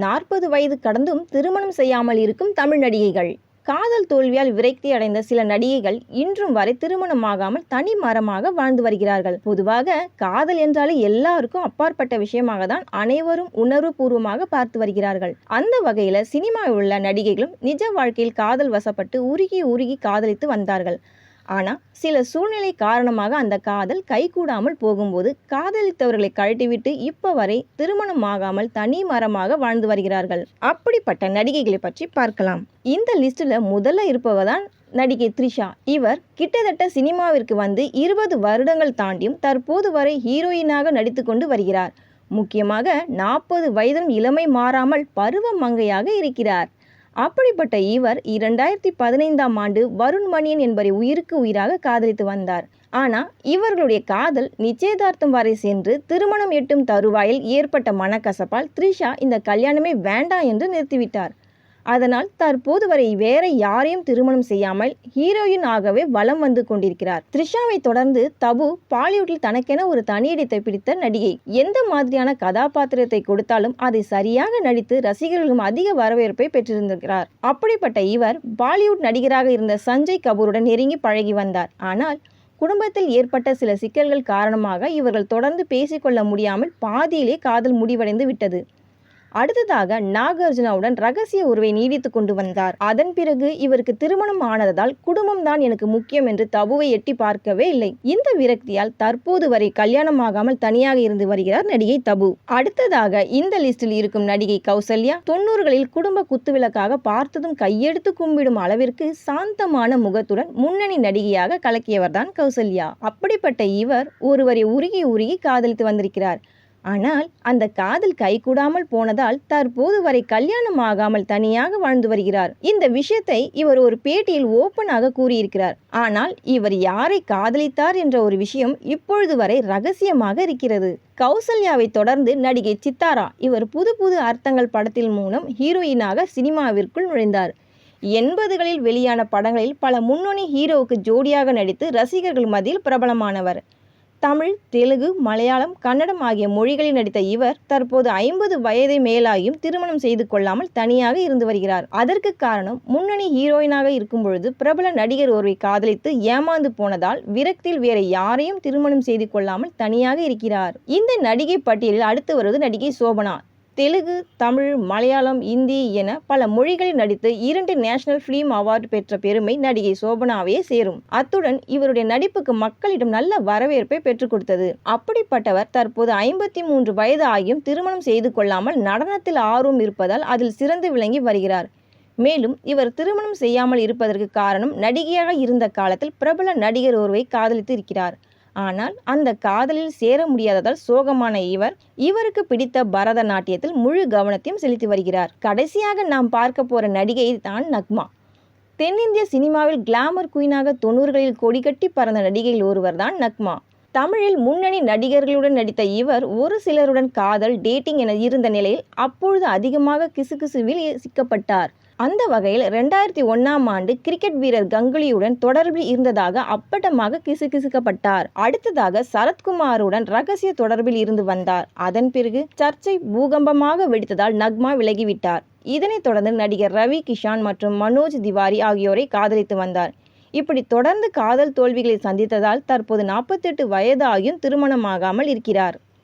40 வயது கடந்தும் திருமணம் செய்யாமல் இருக்கும் தமிழ் நடிகைகள். காதல் தோல்வியால் விரக்தி அடைந்த சில நடிகைகள் இன்றும் வரை திருமணமாகாமல் தனி மரமாக வாழ்ந்து வருகிறார்கள். பொதுவாக காதல் என்றாலே எல்லாருக்கும் அப்பாற்பட்ட விஷயமாக தான் அனைவரும் உணர்வுபூர்வமாக பார்த்து வருகிறார்கள். அந்த வகையில சினிமாவில் உள்ள நடிகைகளும் நிஜ வாழ்க்கையில் காதல் வசப்பட்டு உருகி உருகி காதலித்து வந்தார்கள். ஆனால் சில சூழ்நிலை காரணமாக அந்த காதல் கைகூடாமல் போகும்போது காதலித்தவர்களை கழட்டிவிட்டு இப்ப வரை திருமணம் ஆகாமல் தனி மரமாக வாழ்ந்து வருகிறார்கள். அப்படிப்பட்ட நடிகைகளை பற்றி பார்க்கலாம். இந்த லிஸ்ட்ல முதல்ல இருப்பவர் தான் நடிகை த்ரிஷா. இவர் கிட்டத்தட்ட சினிமாவிற்கு வந்து 20 வருடங்கள் தாண்டியும் தற்போது வரை ஹீரோயினாக நடித்து கொண்டு வருகிறார். முக்கியமாக 40 வயதிலும் இளமை மாறாமல் பருவ மங்கையாக இருக்கிறார். அப்படிப்பட்ட இவர் 2015ஆம் ஆண்டு வருண் மணியன் என்பவரை உயிருக்கு உயிராக காதலித்து வந்தார். ஆனால் இவர்களுடைய காதல் நிச்சயதார்த்தம் வரை சென்று திருமணம் எட்டும் தருவாயில் ஏற்பட்ட மனக்கசப்பால் த்ரிஷா இந்த கல்யாணமே வேண்டாம் என்று நிறுத்திவிட்டார். அதனால் தற்போது வரை வேற யாரையும் திருமணம் செய்யாமல் ஹீரோயின் ஆகவே வலம் வந்து கொண்டிருக்கிறார். த்ரிஷாவை தொடர்ந்து தபு பாலிவுட்டில் தனக்கென ஒரு தனியிடத்தை பிடித்த நடிகை. எந்த மாதிரியான கதாபாத்திரத்தை கொடுத்தாலும் அதை சரியாக நடித்து ரசிகர்களும் அதிக வரவேற்பை பெற்றிருந்திருக்கிறார். அப்படிப்பட்ட இவர் பாலிவுட் நடிகராக இருந்த சஞ்சய் கபூருடன் நெருங்கி பழகி வந்தார். ஆனால் குடும்பத்தில் ஏற்பட்ட சில சிக்கல்கள் காரணமாக இவர்கள் தொடர்ந்து பேசிக்கொள்ள முடியாமல் பாதியிலே காதல் முடிவடைந்து விட்டது. அடுத்ததாக நாகார்ஜுனாவுடன் ரகசிய உறவை நீடித்து கொண்டு வந்தார். அதன் பிறகு இவருக்கு திருமணம் ஆனதால் குடும்பம் தான் எனக்கு முக்கியம் என்று தபுவை எட்டி பார்க்கவே இல்லை. இந்த விரக்தியால் தற்போது வரை கல்யாணம் ஆகாமல் தனியாக இருந்து வருகிறார் நடிகை தபு. அடுத்ததாக இந்த லிஸ்டில் இருக்கும் நடிகை கௌசல்யா. 90களில் குடும்ப குத்துவிளக்காக பார்த்ததும் கையெடுத்து கும்பிடும் அளவிற்கு சாந்தமான முகத்துடன் முன்னணி நடிகையாக கலக்கியவர் தான் கௌசல்யா. அப்படிப்பட்ட இவர் ஒருவரை உருகி உருகி காதலித்து வந்திருக்கிறார். ஆனால் அந்த காதல் கைகூடாமல் போனதால் தற்போது வரை கல்யாணம் ஆகாமல் தனியாக வாழ்ந்து வருகிறார். இந்த விஷயத்தை இவர் ஒரு பேட்டியில் ஓப்பனாக கூறியிருக்கிறார். ஆனால் இவர் யாரை காதலித்தார் என்ற ஒரு விஷயம் இப்பொழுது வரை ரகசியமாக இருக்கிறது. கௌசல்யாவை தொடர்ந்து நடிகை சித்தாரா. இவர் புது புது அர்த்தங்கள் படத்தின் மூலம் ஹீரோயினாக சினிமாவிற்குள் நுழைந்தார். 80களில் வெளியான படங்களில் பல முன்னணி ஹீரோவுக்கு ஜோடியாக நடித்து ரசிகர்கள் மத்தியில் பிரபலமானவர். தமிழ், தெலுங்கு, மலையாளம், கன்னடம் ஆகிய மொழிகளில் நடித்த இவர் தற்போது 50 வயதை மேலாகியும் திருமணம் செய்து கொள்ளாமல் தனியாக இருந்து வருகிறார். அதற்கு காரணம் முன்னணி ஹீரோயினாக இருக்கும் பொழுது பிரபல நடிகர் ஒருவரை காதலித்து ஏமாந்து போனதால் விரக்தியில் வேற யாரையும் திருமணம் செய்து கொள்ளாமல் தனியாக இருக்கிறார். இந்த நடிகை பட்டியலில் அடுத்து வருவது நடிகை சோபனா. தெலுங்கு, தமிழ், மலையாளம், இந்தி என பல மொழிகளில் நடித்து 2 நேஷனல் ஃபிலிம் அவார்டு பெற்ற பெருமை நடிகை சோபனாவே சேரும். அத்துடன் இவருடைய நடிப்புக்கு மக்களிடம் நல்ல வரவேற்பை பெற்றுக் கொடுத்தது. அப்படிப்பட்டவர் தற்போது 53 வயது ஆகியும் திருமணம் செய்து கொள்ளாமல் நடனத்தில் ஆர்வம் இருப்பதால் அதில் சிறந்து விளங்கி வருகிறார். மேலும் இவர் திருமணம் செய்யாமல் இருப்பதற்கு காரணம் நடிகையாக இருந்த காலத்தில் பிரபல நடிகர் ஒருவரை காதலித்து இருக்கிறார். ஆனால் அந்த காதலில் சேர முடியாததால் சோகமான இவருக்கு பிடித்த பரதநாட்டியத்தில் முழு கவனத்தையும் செலுத்தி வருகிறார். கடைசியாக நாம் பார்க்க போற நடிகை தான் நக்மா. தென்னிந்திய சினிமாவில் கிளாமர் குயினாக 90களில் கொடிகட்டி பறந்த நடிகையில் ஒருவர் தான் நக்மா. தமிழில் முன்னணி நடிகர்களுடன் நடித்த இவர் ஒரு சிலருடன் காதல், டேட்டிங் என இருந்த நிலையில் அப்பொழுது அதிகமாக கிசுகிசுவில் சிக்கப்பட்டார். அந்த வகையில் 2001ஆம் ஆண்டு கிரிக்கெட் வீரர் கங்குலியுடன் தொடர்பில் இருந்ததாக அப்பட்டமாக கிசுகிசுக்கப்பட்டார். அடுத்ததாக சரத்குமாருடன் ரகசிய தொடர்பில் இருந்து வந்தார். அதன் பிறகு சர்ச்சை பூகம்பமாக வெடித்ததால் நக்மா விலகிவிட்டார். இதனைத் தொடர்ந்து நடிகர் ரவி கிஷான் மற்றும் மனோஜ் திவாரி ஆகியோரை காதலித்து வந்தார். இப்படி தொடர்ந்து காதல் தோல்விகளை சந்தித்ததால் தற்போது 48 வயதாகியும் திருமணமாகாமல் இருக்கிறார்.